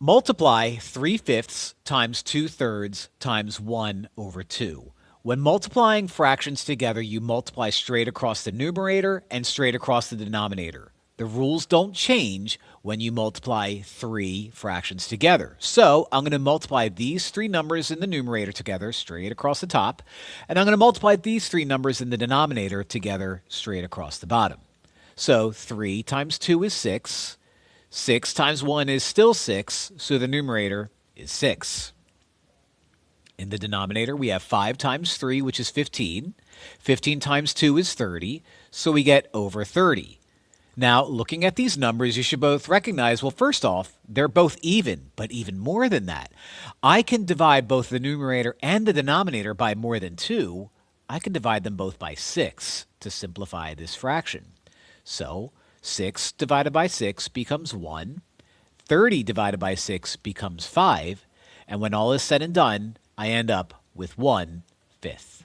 Multiply 3/5 times 2/3 times 1 over 2. When multiplying fractions together, you multiply straight across the numerator and straight across the denominator. The rules don't change when you multiply three fractions together. So I'm going to multiply these three numbers in the numerator together straight across the top, and I'm going to multiply these three numbers in the denominator together straight across the bottom. So 3 times 2 is 6. 6 times 1 is still 6, so the numerator is 6. In the denominator, we have 5 times 3, which is 15. 15 times 2 is 30, so we get over 30. Now, looking at these numbers, you should both recognize, well, first off, they're both even, but even more than that. I can divide both the numerator and the denominator by more than 2. I can divide them both by 6 to simplify this fraction. So 6 divided by 6 becomes 1. 30 divided by 6 becomes 5. And when all is said and done, I end up with 1/5.